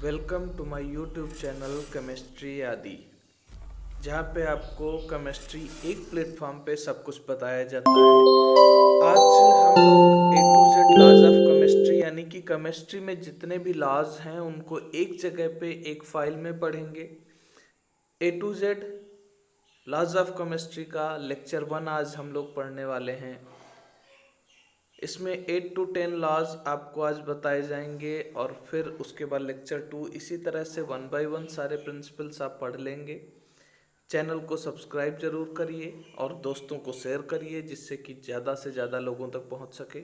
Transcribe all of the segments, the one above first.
Welcome to my YouTube channel chemistry आदि, जहाँ पे आपको केमिस्ट्री एक प्लेटफॉर्म पे सब कुछ बताया जाता है। आज हम लोग A to Z laws of chemistry यानी कि केमिस्ट्री में जितने भी लॉज हैं उनको एक जगह पे एक फाइल में पढ़ेंगे। A to Z laws of chemistry का लेक्चर 1 आज हम लोग पढ़ने वाले हैं। इसमें 8 to 10 लॉज आपको आज बताए जाएंगे और फिर उसके बाद लेक्चर 2 इसी तरह से 1 by 1 सारे प्रिंसिपल्स आप पढ़ लेंगे। चैनल को सब्सक्राइब जरूर करिए और दोस्तों को शेयर करिए जिससे कि ज़्यादा से ज़्यादा लोगों तक पहुंच सके।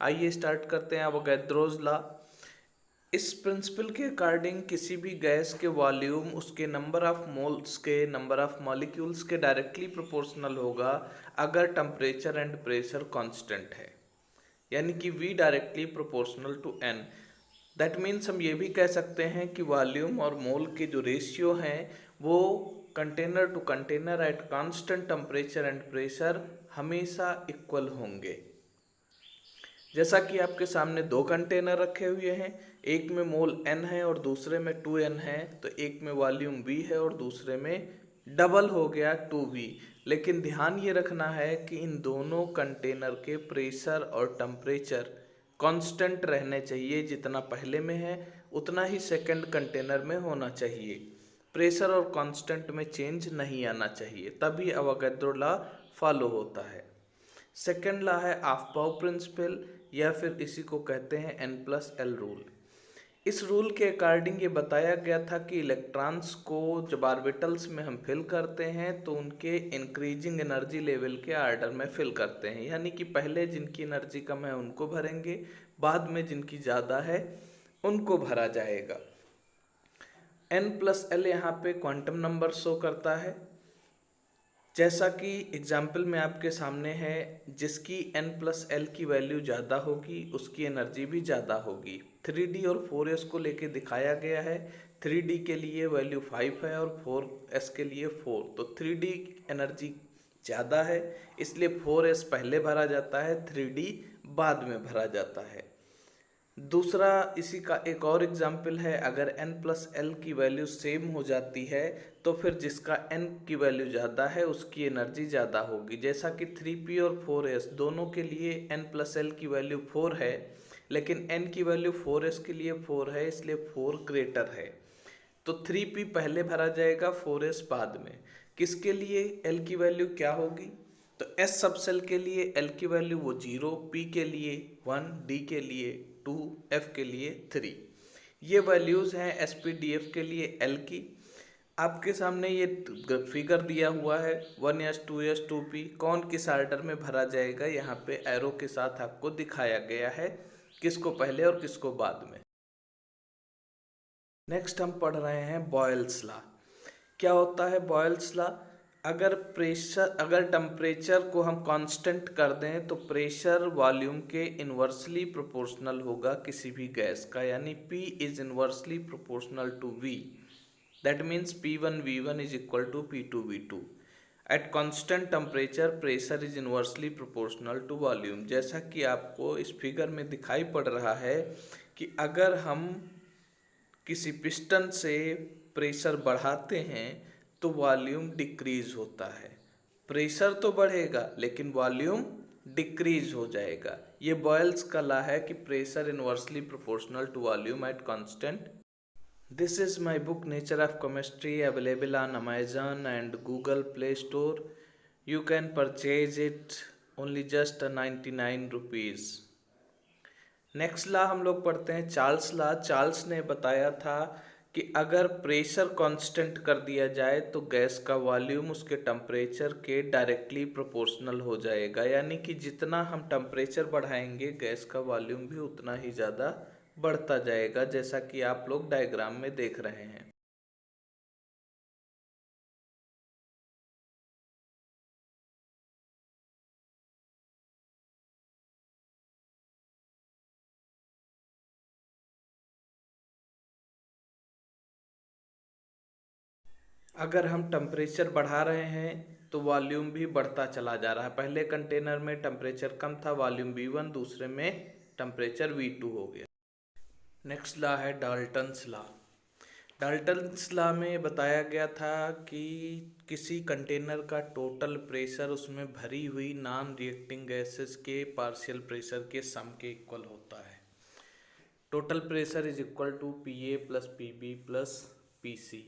आइए स्टार्ट करते हैं अवोगाद्रोस लॉ। इस प्रिंसिपल के अकॉर्डिंग किसी भी गैस के वॉल्यूम उसके नंबर ऑफ मोल्स के नंबर ऑफ मॉलिक्यूल्स के डायरेक्टली प्रोपोर्शनल होगा अगर टेम्परेचर एंड प्रेशर कांस्टेंट है, यानी कि V directly proportional to N। That means हम ये भी कह सकते हैं कि वॉल्यूम और मोल के जो रेशियो हैं वो container to container at constant temperature and pressure हमेशा इक्वल होंगे। जैसा कि आपके सामने दो कंटेनर रखे हुए हैं, एक में मोल N है और दूसरे में 2N है, तो एक में वॉल्यूम V है और दूसरे में डबल हो गया 2V। लेकिन ध्यान ये रखना है कि इन दोनों कंटेनर के प्रेशर और टेम्परेचर कांस्टेंट रहने चाहिए। जितना पहले में है उतना ही सेकंड कंटेनर में होना चाहिए। प्रेशर और कांस्टेंट में चेंज नहीं आना चाहिए, तभी अवोगाद्रो लॉ फॉलो होता है। सेकेंड लॉ है ऑफ-बाउ प्रिंसिपल या फिर इसी को कहते हैं N+L रूल। इस रूल के अकॉर्डिंग ये बताया गया था कि इलेक्ट्रॉन्स को जब ऑर्बिटल्स में हम फिल करते हैं तो उनके इंक्रीजिंग एनर्जी लेवल के आर्डर में फिल करते हैं, यानी कि पहले जिनकी एनर्जी कम है उनको भरेंगे, बाद में जिनकी ज़्यादा है उनको भरा जाएगा। N+L यहाँ पे क्वांटम नंबर शो करता है। जैसा कि एग्जाम्पल में आपके सामने है, जिसकी N+L की वैल्यू ज़्यादा होगी उसकी एनर्जी भी ज़्यादा होगी। 3D और 4S को लेके दिखाया गया है। 3D के लिए वैल्यू 5 है और 4S के लिए 4, तो 3D एनर्जी ज़्यादा है इसलिए 4S पहले भरा जाता है, 3D बाद में भरा जाता है। दूसरा इसी का एक और एग्जाम्पल है, अगर N+L की वैल्यू सेम हो जाती है तो फिर जिसका N की वैल्यू ज़्यादा है उसकी एनर्जी ज़्यादा होगी। जैसा कि 3P और 4S दोनों के लिए N+L की वैल्यू 4 है, लेकिन N की वैल्यू 4S के लिए 4 है इसलिए 4 ग्रेटर है, तो 3P पहले भरा जाएगा 4S बाद में। किसके लिए L की वैल्यू क्या होगी, तो S सब सेल के लिए L की वैल्यू वो 0, P के लिए 1, D के लिए 2, F के लिए 3। ये वैल्यूज़ हैं SPDF के लिए L की। आपके सामने ये फिगर दिया हुआ है 1S 2S 2P, कौन किस आर्डर में भरा जाएगा यहाँ पे एरो के साथ आपको दिखाया गया है, किसको पहले और किसको बाद में। नेक्स्ट हम पढ़ रहे हैं बॉयल्स लॉ। क्या होता है बॉयल्स लॉ, अगर टेम्परेचर को हम कांस्टेंट कर दें तो प्रेशर वॉल्यूम के इन्वर्सली प्रोपोर्शनल होगा किसी भी गैस का, यानी P is inversely proportional to V। That means P1V1 is equal to P2V2। At constant temperature pressure is inversely proportional to volume. जैसा कि आपको इस फिगर में दिखाई पड़ रहा है कि अगर हम किसी पिस्टन से प्रेशर बढ़ाते हैं तो वॉल्यूम डिक्रीज होता है। प्रेशर तो बढ़ेगा लेकिन वॉल्यूम डिक्रीज हो जाएगा। ये बॉयल्स का लॉ है कि pressure inversely proportional to volume at constant. This is my book nature of chemistry available on Amazon and Google Play Store. You can purchase it only just 99 rupees. Next law हम लोग पढ़ते हैं Charles law. Charles ने बताया था कि अगर pressure constant कर दिया जाए तो गैस का वॉल्यूम उसके टेम्परेचर के डायरेक्टली प्रोपोर्शनल हो जाएगा, यानी कि जितना हम टेम्परेचर बढ़ाएंगे गैस का वॉल्यूम भी उतना ही ज़्यादा बढ़ता जाएगा, जैसा कि आप लोग डायग्राम में देख रहे हैं। अगर हम टेम्परेचर बढ़ा रहे हैं तो वॉल्यूम भी बढ़ता चला जा रहा है। पहले कंटेनर में टेम्परेचर कम था, वॉल्यूम V1, दूसरे में टेम्परेचर V2 हो गया। नेक्स्ट लॉ है डाल्टन्स लॉ। डाल्टन्स लॉ में बताया गया था कि किसी कंटेनर का टोटल प्रेशर उसमें भरी हुई नॉन रिएक्टिंग गैसेस के पार्शियल प्रेशर के सम के इक्वल होता है। Total pressure is equal to PA plus PB plus PC।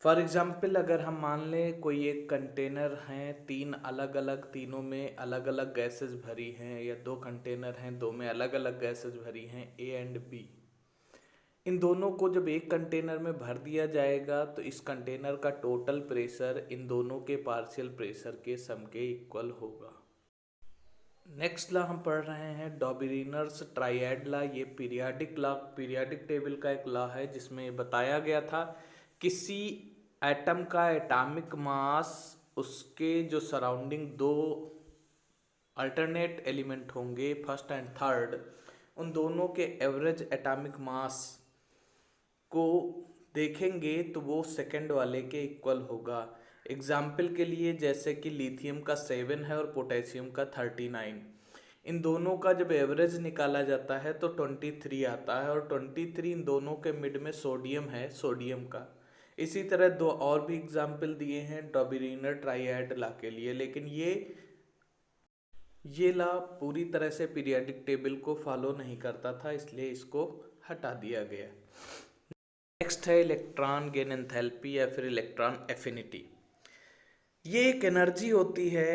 For example अगर हम मान लें कोई एक कंटेनर हैं, तीन अलग अलग, तीनों में अलग अलग गैसेस भरी हैं, या दो कंटेनर हैं, दो में अलग अलग गैसेस भरी हैं A एंड B। इन दोनों को जब एक कंटेनर में भर दिया जाएगा तो इस कंटेनर का टोटल प्रेशर इन दोनों के पार्शियल प्रेशर के सम के इक्वल होगा। नेक्स्ट लॉ हम पढ़ रहे हैं डॉबरिनर्स ट्राइएड लॉ। ये पीरियाडिक टेबल का एक लॉ है जिसमें बताया गया था किसी एटम का एटॉमिक मास उसके जो सराउंडिंग दो अल्टरनेट एलिमेंट होंगे फर्स्ट एंड थर्ड, उन दोनों के एवरेज एटॉमिक मास को देखेंगे तो वो सेकंड वाले के इक्वल होगा। एग्जाम्पल के लिए जैसे कि लिथियम का 7 है और पोटेशियम का 39, इन दोनों का जब एवरेज निकाला जाता है तो 23 आता है, और 23 इन दोनों के मिड में सोडियम है, सोडियम का। इसी तरह दो और भी एग्जाम्पल दिए हैं डॉबरिनर ट्राइएड लॉ के लिए, लेकिन ये लॉ पूरी तरह से पीरियाडिक टेबल को फॉलो नहीं करता था, इसलिए इसको हटा दिया गया। नेक्स्ट है इलेक्ट्रॉन गेन एंथैल्पी या फिर इलेक्ट्रॉन एफिनिटी। ये एक एनर्जी होती है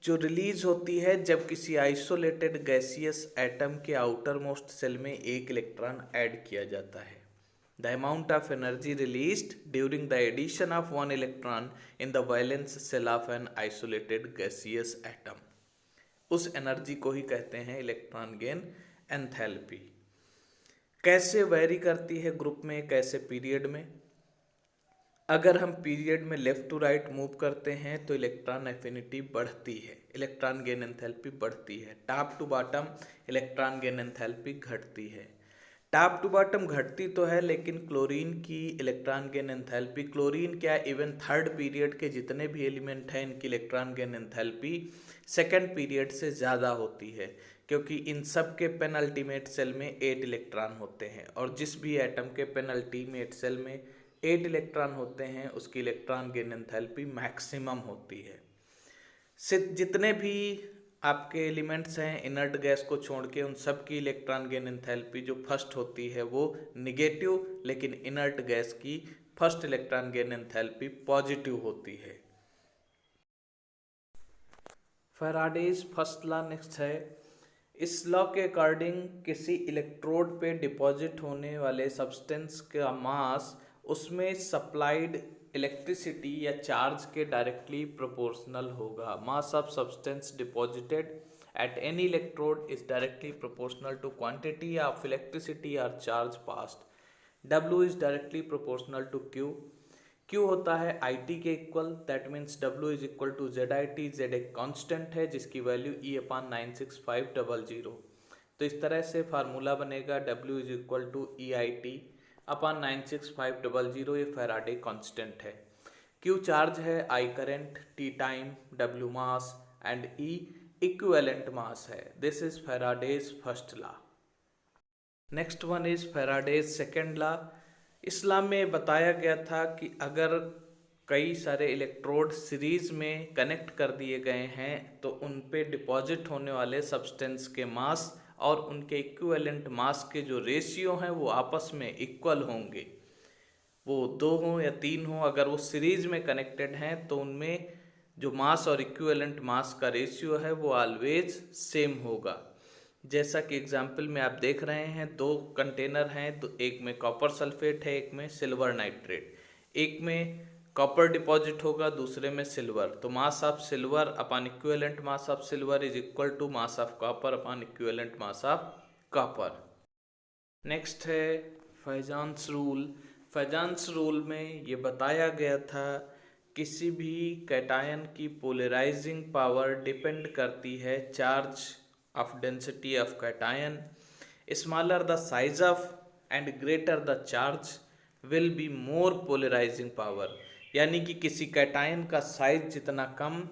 जो रिलीज होती है जब किसी आइसोलेटेड गैसियस एटम के आउटर मोस्ट सेल में एक इलेक्ट्रॉन ऐड किया जाता है। The amount of energy released during the addition of one electron in the valence shell of an isolated gaseous atom, उस एनर्जी को ही कहते हैं इलेक्ट्रॉन गेन एंथैल्पी। कैसे वेरी करती है ग्रुप में, कैसे पीरियड में? अगर हम पीरियड में लेफ्ट टू राइट मूव करते हैं तो इलेक्ट्रॉन एफिनिटी बढ़ती है, इलेक्ट्रॉन गेन एंथैल्पी बढ़ती है। Top to bottom electron gain enthalpy घटती है। टॉप टू बॉटम घटती तो है, लेकिन क्लोरीन की इलेक्ट्रॉन गेन एंथैल्पी, क्लोरीन क्या इवन थर्ड पीरियड के जितने भी एलिमेंट हैं इनकी electron gain enthalpy second period से ज़्यादा होती है, क्योंकि इन सब के पेनल्टीमेट सेल में 8 इलेक्ट्रॉन होते हैं, और जिस भी एटम के पेनल्टीमेट सेल में 8 इलेक्ट्रॉन होते हैं उसकी इलेक्ट्रॉन गेन एंथैल्पी मैक्सिमम होती है। जितने भी आपके एलिमेंट्स हैं इनर्ट गैस को छोड़ के, उन सब की इलेक्ट्रॉन गेन एंथैल्पी जो फर्स्ट होती है वो निगेटिव, लेकिन इनर्ट गैस की first electron gain enthalpy positive होती है। फैराडेज फर्स्ट लॉ नेक्स्ट है। इस लॉ के अकॉर्डिंग किसी इलेक्ट्रोड पे डिपॉजिट होने वाले सब्सटेंस का मास उसमें सप्लाइड इलेक्ट्रिसिटी या चार्ज के डायरेक्टली प्रोपोर्शनल होगा। Mass of substance deposited at any electrode is directly proportional to quantity of electricity और charge passed. W is directly proportional to Q। Q होता है IT के equal, that means W is equal to ZIT। Z एक constant है जिसकी value E/96500। तो इस तरह से फार्मूला बनेगा W is equal to EIT upon 96500। ये फैराडे कांस्टेंट है। Q चार्ज है, I current, T time, W mass and E equivalent mass है। This is Faraday's first law. Next one is Faraday's second law. इस law में बताया गया था कि अगर कई सारे इलेक्ट्रोड सीरीज में कनेक्ट कर दिए गए हैं तो उन पे डिपॉजिट होने वाले सब्सटेंस के मास और उनके इक्विवेलेंट मास के जो रेशियो हैं वो आपस में इक्वल होंगे। वो 2 हों या 3 हों, अगर वो सीरीज में कनेक्टेड हैं तो उनमें जो मास और इक्विवेलेंट मास का रेशियो है वो ऑलवेज सेम होगा। जैसा कि एग्जाम्पल में आप देख रहे हैं, 2 कंटेनर हैं, तो एक में कॉपर सल्फेट है, एक में सिल्वर नाइट्रेट। एक में कॉपर डिपॉजिट होगा, दूसरे में सिल्वर। तो mass of silver upon equivalent mass of silver is equal to mass of copper upon equivalent mass of copper. Next है फैजान्स रूल। फैजान्स रूल में ये बताया गया था किसी भी कैटायन की पोलराइजिंग पावर डिपेंड करती है charge of density of cation. Smaller the size of and greater the charge will be more polarizing power। यानी कि किसी कैटायन का साइज जितना कम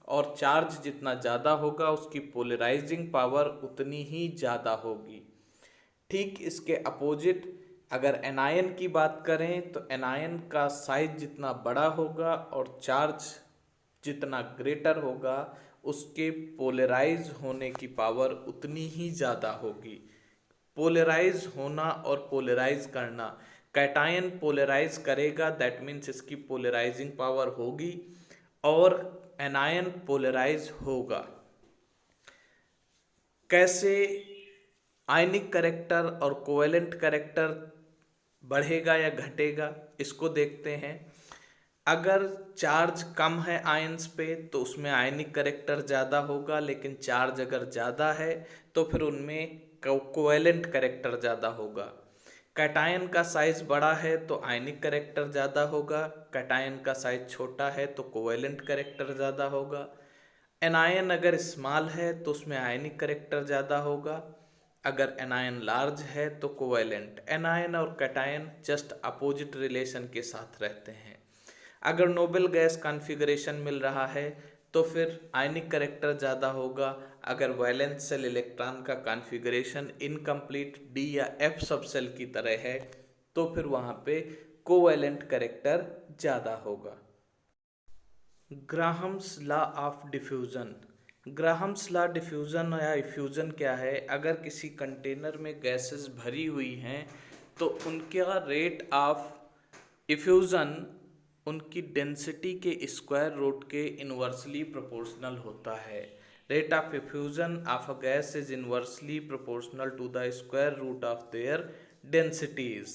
और चार्ज जितना ज़्यादा होगा उसकी पोलराइजिंग पावर उतनी ही ज़्यादा होगी। ठीक इसके अपोजिट अगर एनायन की बात करें तो एनायन का साइज जितना बड़ा होगा और चार्ज जितना ग्रेटर होगा उसके पोलराइज होने की पावर उतनी ही ज़्यादा होगी। पोलराइज होना और पोलराइज करना, कैटायन पोलराइज करेगा दैट मीन्स इसकी पोलराइजिंग पावर होगी और एनायन पोलराइज होगा। कैसे आयनिक कैरेक्टर और कोवेलेंट कैरेक्टर बढ़ेगा या घटेगा इसको देखते हैं। अगर चार्ज कम है आयंस पे तो उसमें आयनिक कैरेक्टर ज़्यादा होगा, लेकिन चार्ज अगर ज़्यादा है तो फिर उनमें कोवेलेंट कैरेक्टर ज़्यादा होगा। कैटायन का साइज बड़ा है तो आयनिक कैरेक्टर ज़्यादा होगा, कैटायन का साइज छोटा है तो कोवेलेंट कैरेक्टर ज़्यादा होगा। एनायन अगर स्मॉल है तो उसमें आयनिक कैरेक्टर ज़्यादा होगा, अगर एनायन लार्ज है तो कोवेलेंट। एनायन और कैटायन जस्ट अपोजिट रिलेशन के साथ रहते हैं। अगर नोबल गैस कॉन्फ़िगरेशन मिल रहा है तो फिर आयनिक कैरेक्टर ज़्यादा होगा। अगर वैलेंस सेल इलेक्ट्रॉन का कॉन्फ़िगरेशन इनकम्प्लीट डी या एफ सब सेल की तरह है तो फिर वहाँ पे कोवैलेंट कैरेक्टर ज़्यादा होगा। Graham's law of diffusion. Graham's law diffusion या इफ्यूज़न क्या है? अगर किसी कंटेनर में गैसेस भरी हुई हैं तो उनका रेट ऑफ इफ्यूज़न उनकी डेंसिटी के स्क्वायर रूट के इन्वर्सली प्रोपोर्शनल होता है। Rate of effusion of a gas is inversely proportional to the square root of their densities.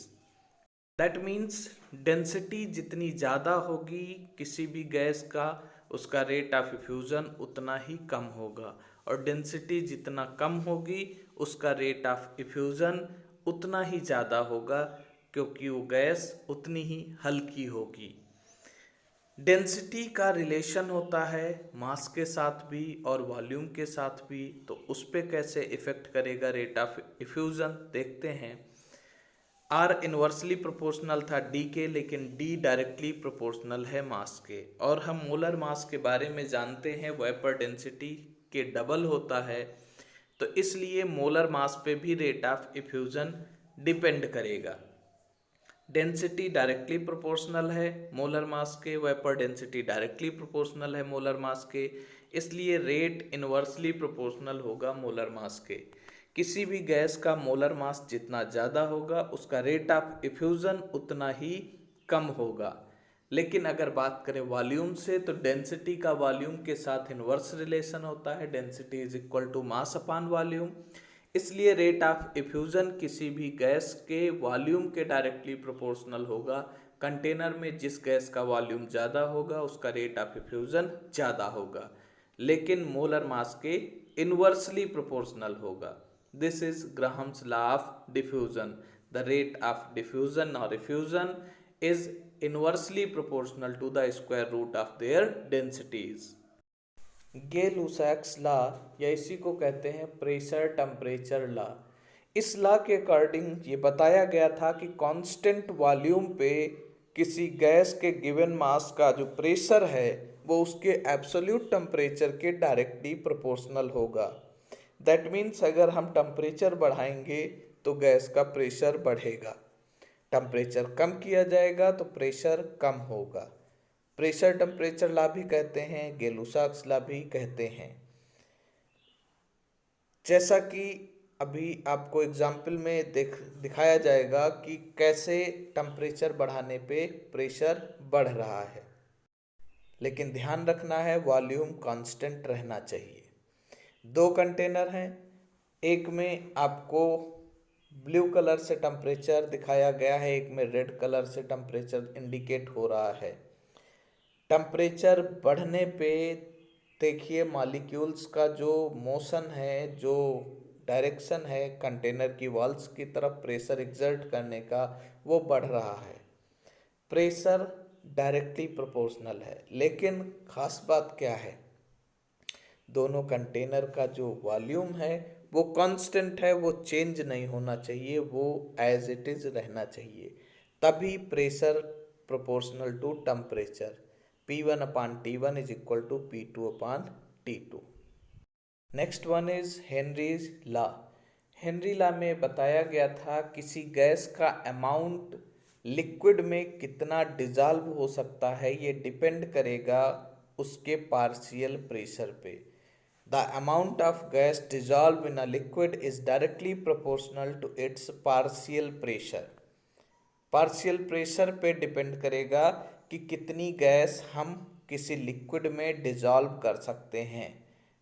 That means density जितनी ज़्यादा होगी किसी भी गैस का, उसका रेट ऑफ इफ्यूजन उतना ही कम होगा, और डेंसिटी जितना कम होगी उसका रेट ऑफ इफ्यूजन उतना ही ज़्यादा होगा, क्योंकि वो गैस उतनी ही हल्की होगी। डेंसिटी का रिलेशन होता है मास के साथ भी और वॉल्यूम के साथ भी, तो उस पर कैसे इफ़ेक्ट करेगा रेट ऑफ इफ्यूज़न देखते हैं। आर इन्वर्सली प्रोपोर्शनल था डी के, लेकिन डी डायरेक्टली प्रोपोर्शनल है मास के, और हम मोलर मास के बारे में जानते हैं वेपर डेंसिटी के डबल होता है, तो इसलिए मोलर मास पे भी रेट ऑफ इफ्यूज़न डिपेंड करेगा। डेंसिटी डायरेक्टली प्रोपोर्शनल है मोलर मास के, वेपर डेंसिटी डायरेक्टली प्रोपोर्शनल है मोलर मास के, इसलिए रेट इन्वर्सली प्रोपोर्शनल होगा मोलर मास के। किसी भी गैस का मोलर मास जितना ज़्यादा होगा उसका रेट ऑफ इफ्यूज़न उतना ही कम होगा। लेकिन अगर बात करें वॉल्यूम से तो डेंसिटी का वॉल्यूम के साथ इन्वर्स रिलेशन होता है, density is equal to mass upon volume, इसलिए रेट ऑफ इफ्यूज़न किसी भी गैस के वॉल्यूम के डायरेक्टली प्रोपोर्शनल होगा। कंटेनर में जिस गैस का वॉल्यूम ज़्यादा होगा उसका रेट ऑफ इफ्यूज़न ज़्यादा होगा, लेकिन मोलर मास के इन्वर्सली प्रोपोर्शनल होगा। This is Graham's law of diffusion. The rate of diffusion और effusion is inversely proportional to the square root of their densities. Gay Lussac's law, या इसी को कहते हैं प्रेशर टेम्परेचर लॉ। इस लॉ के अकॉर्डिंग ये बताया गया था कि कांस्टेंट वॉल्यूम पे किसी गैस के गिवन मास का जो प्रेशर है वो उसके एब्सोल्यूट टेम्परेचर के डायरेक्टली प्रोपोर्शनल होगा। दैट मीन्स अगर हम टेम्परेचर बढ़ाएंगे तो गैस का प्रेशर बढ़ेगा, टेम्परेचर कम किया जाएगा तो प्रेशर कम होगा। प्रेशर टेम्परेचर लॉ भी कहते हैं, गे-लुसाक्स लॉ भी कहते हैं। जैसा कि अभी आपको एग्जाम्पल में दिखाया जाएगा कि कैसे टेम्परेचर बढ़ाने पे प्रेशर बढ़ रहा है, लेकिन ध्यान रखना है वॉल्यूम कांस्टेंट रहना चाहिए। दो कंटेनर हैं, एक में आपको ब्लू कलर से टेम्परेचर दिखाया गया है, एक में रेड कलर से टेम्परेचर इंडिकेट हो रहा है। टेम्परेचर बढ़ने पे देखिए मॉलिक्यूल्स का जो मोशन है, जो डायरेक्शन है कंटेनर की वॉल्स की तरफ प्रेशर एक्सर्ट करने का, वो बढ़ रहा है। प्रेशर डायरेक्टली प्रोपोर्शनल है, लेकिन खास बात क्या है, दोनों कंटेनर का जो वॉल्यूम है वो कांस्टेंट है, वो चेंज नहीं होना चाहिए, वो एज इट इज रहना चाहिए, तभी pressure proportional to temperature. P1 upon T1 is equal to P2 upon T2. Next one is Henry's law. Henry law में बताया गया था किसी गैस का अमाउंट लिक्विड में कितना डिजॉल्व हो सकता है, ये डिपेंड करेगा उसके पार्शियल प्रेशर पे। The amount of gas dissolve in a liquid is directly proportional to its partial pressure. Partial pressure पे डिपेंड करेगा कि कितनी गैस हम किसी लिक्विड में डिजॉल्व कर सकते हैं।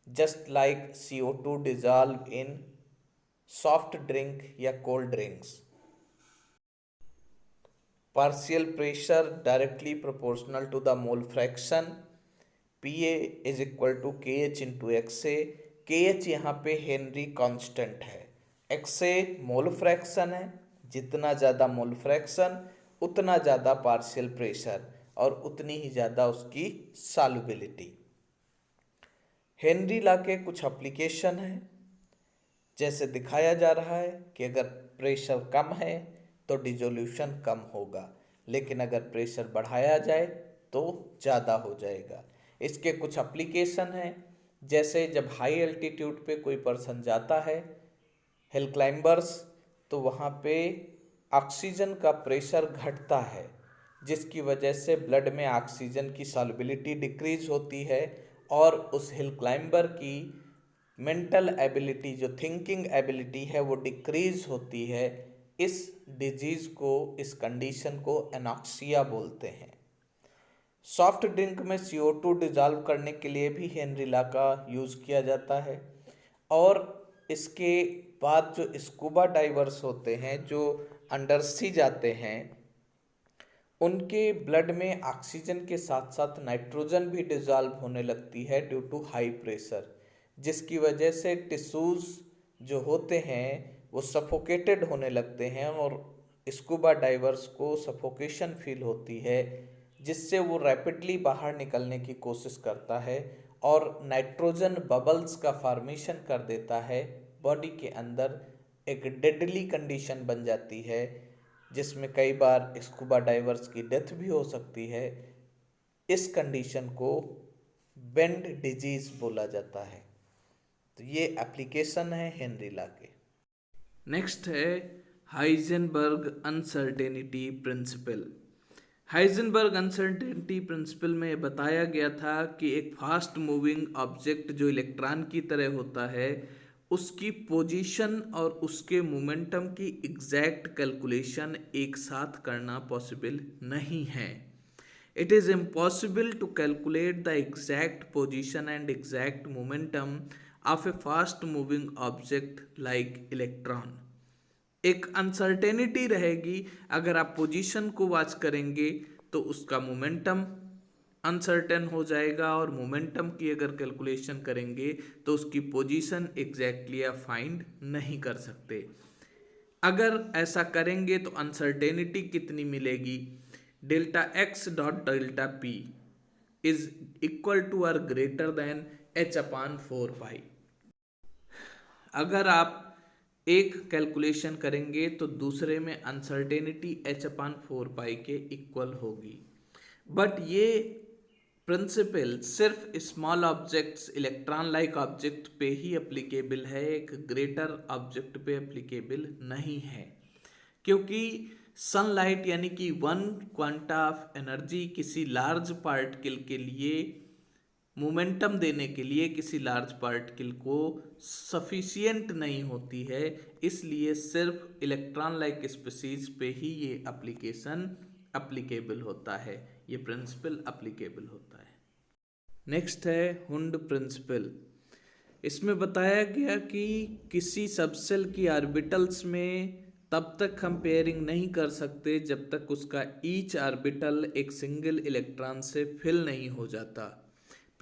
Just like CO2 dissolve in soft drink या cold drinks. Partial pressure directly proportional to the mole fraction. PA is equal to KH into XA। KH यहाँ पे हेनरी कांस्टेंट है, XA मोल फ्रैक्शन है। जितना ज़्यादा मोल फ्रैक्शन उतना ज़्यादा partial pressure और उतनी ही ज़्यादा उसकी सॉल्युबिलिटी। हेनरी लॉ के कुछ एप्लीकेशन हैं, जैसे दिखाया जा रहा है कि अगर प्रेशर कम है तो डिसोल्यूशन कम होगा, लेकिन अगर प्रेशर बढ़ाया जाए तो ज़्यादा हो जाएगा। इसके कुछ एप्लीकेशन हैं, जैसे जब हाई एल्टीट्यूड पे कोई पर्सन जाता है, हिल क्लाइंबर्स, तो वहाँ पे ऑक्सीजन का प्रेशर घटता है, जिसकी वजह से ब्लड में ऑक्सीजन की सॉल्युबिलिटी डिक्रीज होती है और उस हिल क्लाइंबर की मेंटल एबिलिटी, जो थिंकिंग एबिलिटी है, वो डिक्रीज होती है। इस डिजीज़ को, इस कंडीशन को एनॉक्सिया बोलते हैं। सॉफ्ट ड्रिंक में CO2 डिजॉल्व करने के लिए भी हेनरी लॉ का यूज़ किया जाता है। और इसके बाद जो स्कूबा डाइवर्स होते हैं, जो अंडर सी जाते हैं, उनके ब्लड में ऑक्सीजन के साथ साथ नाइट्रोजन भी डिजॉल्व होने लगती है ड्यू टू हाई प्रेशर, जिसकी वजह से टिश्यूज़ जो होते हैं वो सफोकेटेड होने लगते हैं और स्कूबा डाइवर्स को सफोकेशन फील होती है, जिससे वो रैपिडली बाहर निकलने की कोशिश करता है और नाइट्रोजन बबल्स का फॉर्मेशन कर देता है बॉडी के अंदर। एक डेडली कंडीशन बन जाती है, जिसमें कई बार स्कूबा डाइवर्स की डेथ भी हो सकती है। इस कंडीशन को बेंड डिजीज बोला जाता है। तो ये एप्लीकेशन है हेनरी लॉ के। नेक्स्ट है Heisenberg uncertainty principle. Heisenberg uncertainty principle में बताया गया था कि एक फास्ट मूविंग ऑब्जेक्ट जो इलेक्ट्रॉन की तरह होता है, उसकी पोजीशन और उसके मोमेंटम की एग्जैक्ट कैलकुलेशन एक साथ करना पॉसिबल नहीं है। It is impossible to calculate the exact position and exact momentum of a fast moving object like electron. एक अनसर्टेनिटी रहेगी, अगर आप पोजीशन को वॉच करेंगे तो उसका मोमेंटम अनसर्टेन हो जाएगा और मोमेंटम की अगर कैलकुलेशन करेंगे तो उसकी पोजीशन एग्जैक्टली आप फाइंड नहीं कर सकते। अगर ऐसा करेंगे तो अनसर्टेनिटी कितनी मिलेगी? Delta x dot delta p is equal to और ग्रेटर देन H/4π। अगर आप एक कैलकुलेशन करेंगे तो दूसरे में अनसर्टेनिटी H/4π के इक्वल होगी। बट ये प्रिंसिपल सिर्फ small objects, electron like object पे ही एप्लीकेबल है, एक ग्रेटर ऑब्जेक्ट पे एप्लीकेबल नहीं है, क्योंकि सनलाइट यानी कि 1 क्वांटा ऑफ एनर्जी किसी लार्ज पार्टिकल के लिए मोमेंटम देने के लिए किसी लार्ज पार्टिकल को सफिशिएंट नहीं होती है। इसलिए सिर्फ इलेक्ट्रॉन लाइक स्पीसीज पे ही ये एप्लीकेशन एप्लीकेबल होता है, ये प्रिंसिपल एप्लीकेबल होता है। नेक्स्ट है हुंड प्रिंसिपल। इसमें बताया गया कि किसी सबसेल की ऑर्बिटल्स में तब तक हम पेयरिंग नहीं कर सकते जब तक उसका ईच ऑर्बिटल एक सिंगल इलेक्ट्रॉन से फिल नहीं हो जाता।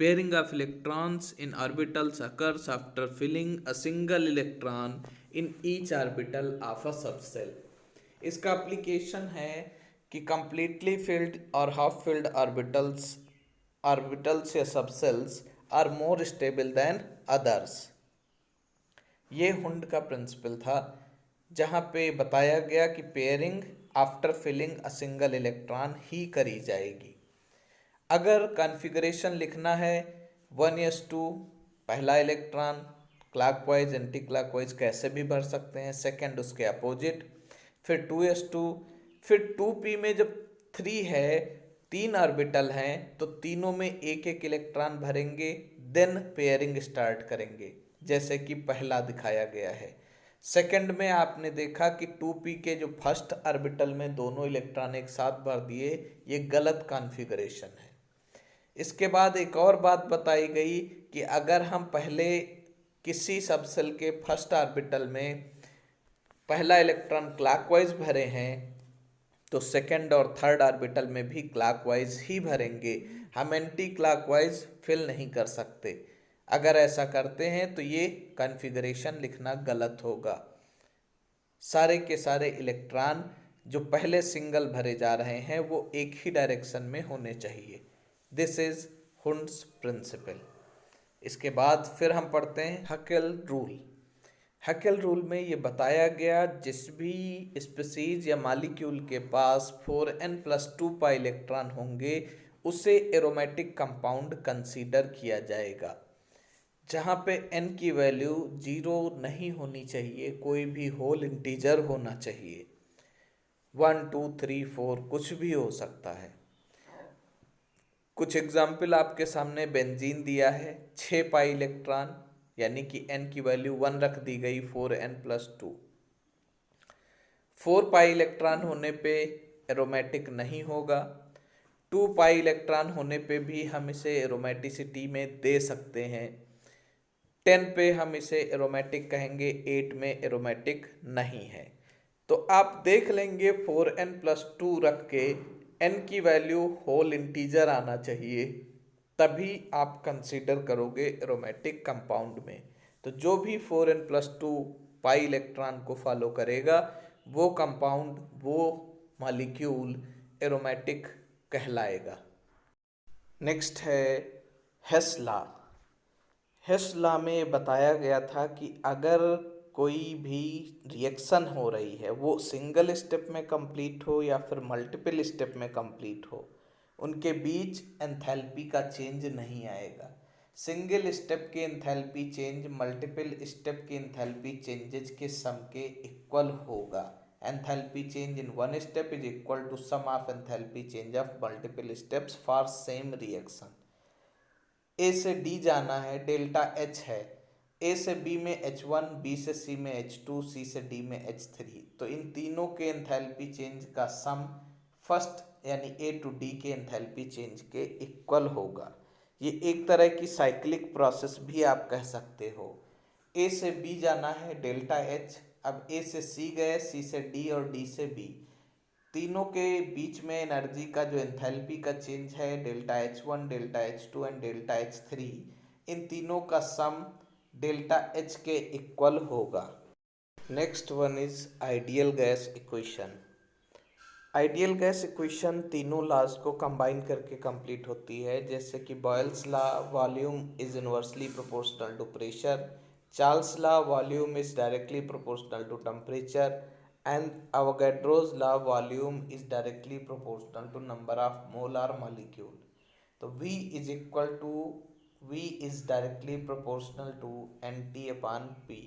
Pairing of electrons in orbitals occurs after filling a single electron in each orbital of a subcell। इसका एप्लीकेशन है कि completely filled और half filled orbitals या subcells are more stable than others। ये हुंड का प्रिंसिपल था, जहाँ पे बताया गया कि pairing after filling a single electron ही करी जाएगी। अगर कॉन्फ़िगरेशन लिखना है 1s2 पहला इलेक्ट्रॉन, क्लॉकवाइज एंटी क्लॉकवाइज कैसे भी भर सकते हैं। सेकंड उसके अपोजिट। फिर 2s2। फिर 2p में जब 3 है, 3 ऑर्बिटल हैं, तो तीनों में एक एक इलेक्ट्रॉन भरेंगे, देन पेयरिंग स्टार्ट करेंगे जैसे कि पहला दिखाया गया है। सेकंड में आपने देखा कि 2p के जो फर्स्ट ऑर्बिटल में दोनों इलेक्ट्रॉन एक साथ भर दिए, ये गलत कॉन्फ़िगरेशन है। इसके बाद एक और बात बताई गई कि अगर हम पहले किसी सबसेल के फर्स्ट ऑर्बिटल में पहला इलेक्ट्रॉन क्लॉकवाइज भरे हैं तो सेकंड और थर्ड ऑर्बिटल में भी क्लॉकवाइज ही भरेंगे, हम एंटी क्लॉकवाइज फिल नहीं कर सकते। अगर ऐसा करते हैं तो ये कॉन्फ़िगरेशन लिखना गलत होगा। सारे के सारे इलेक्ट्रॉन जो पहले सिंगल भरे जा रहे हैं वो एक ही डायरेक्शन में होने चाहिए। This is Hund's principle. इसके बाद फिर हम पढ़ते हैं हकेल रूल। हकेल रूल में ये बताया गया जिस भी स्पीसीज या मॉलिक्यूल के पास 4n+2 पाई इलेक्ट्रॉन होंगे उसे एरोमेटिक कंपाउंड कंसीडर किया जाएगा। जहाँ पे n की वैल्यू 0 नहीं होनी चाहिए, कोई भी होल इंटीजर होना चाहिए। 1 2 3 4 कुछ भी हो सकता है। कुछ एग्जाम्पल आपके सामने बेंजीन दिया है, 6 पाई इलेक्ट्रॉन, यानी कि n की वैल्यू 1 रख दी गई, 4n+2। 4 पाई इलेक्ट्रॉन होने पे एरोमेटिक नहीं होगा। 2 पाई इलेक्ट्रॉन होने पे भी हम इसे एरोमेटिसिटी में दे सकते हैं। 10 पे हम इसे एरोमेटिक कहेंगे, 8 में एरोमेटिक नहीं है। तो आप देख लेंगे 4n+2 रख के n की वैल्यू होल इंटीजर आना चाहिए, तभी आप कंसीडर करोगे एरोमेटिक कंपाउंड में। तो जो भी 4n+2 पाई इलेक्ट्रॉन को फॉलो करेगा वो कंपाउंड, वो मॉलिक्यूल एरोमेटिक कहलाएगा। नेक्स्ट है हेस लॉ। हेस लॉ में बताया गया था कि अगर कोई भी रिएक्शन हो रही है वो सिंगल स्टेप में कंप्लीट हो या फिर मल्टीपल स्टेप में कंप्लीट हो, उनके बीच एंथैल्पी का चेंज नहीं आएगा। सिंगल स्टेप के एंथैल्पी चेंज मल्टीपल स्टेप के एंथैल्पी चेंजेस के सम के इक्वल होगा। Enthalpy change in one step is equal to sum of enthalpy change of multiple steps for same reaction. A से D जाना है, डेल्टा एच है। ए से बी में H1, बी से सी में H2, सी से डी में H3। तो इन तीनों के एंथैल्पी चेंज का सम फर्स्ट यानी ए टू डी के एंथैल्पी चेंज के इक्वल होगा। ये एक तरह की साइक्लिक प्रोसेस भी आप कह सकते हो। ए से बी जाना है, डेल्टा एच। अब ए से सी गए, सी से डी और डी से बी, तीनों के बीच में एनर्जी का जो एंथैल्पी का चेंज है delta H1, delta H2 and delta H3, इन तीनों का सम डेल्टा H के इक्वल होगा। Next one is ideal gas equation. Ideal gas equation तीनों लॉज को कंबाइन करके कंप्लीट होती है, जैसे कि Boyle's law, volume is inversely proportional to pressure. Charles law, volume is directly proportional to temperature. And Avogadro's law, volume is directly proportional to number of molar molecule. तो V is directly proportional to NT upon P।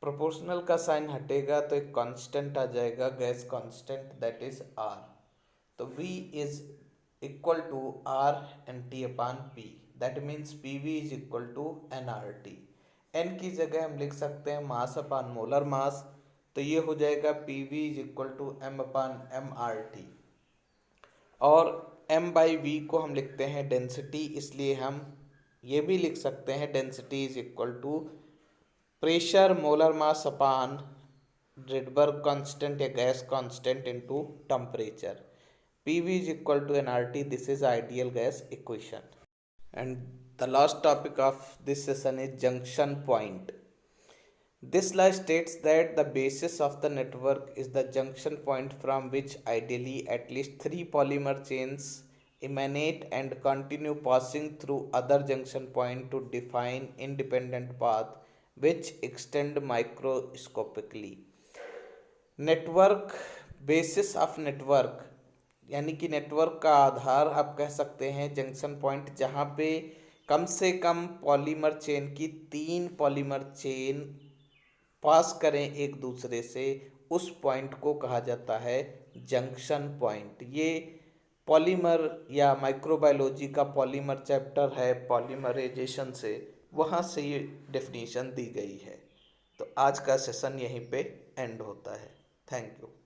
Proportional का sign हटेगा तो एक constant आ जाएगा, gas constant, that is R। तो V is equal to R NT upon P, that means PV is equal to nRT। N की जगह हम लिख सकते हैं मास अपॉन मोलर मास, तो ये हो जाएगा PV is equal to M/mRT। और M/V को हम लिखते हैं डेंसिटी, इसलिए हम ये भी लिख सकते हैं density is equal to pressure molar mass upon Rydberg constant या gas constant into temperature. PV is equal to nRT। This is ideal gas equation. And the last topic of this session is junction point. This law states that the basis of the network is the junction point from which ideally at least 3 polymer chains emanate and continue passing through other junction point to define independent path which extend microscopically। Network, basis of network यानी कि network का आधार आप कह सकते हैं junction point, जहाँ पे कम से कम पॉलीमर चेन की 3 पॉलीमर चेन पास करें एक दूसरे से, उस पॉइंट को कहा जाता है जंक्शन पॉइंट। ये पॉलीमर या माइक्रोबायोलॉजी का पॉलीमर चैप्टर है, पॉलीमराइजेशन से, वहाँ से ये डेफिनेशन दी गई है। तो आज का सेशन यहीं पे एंड होता है। Thank you.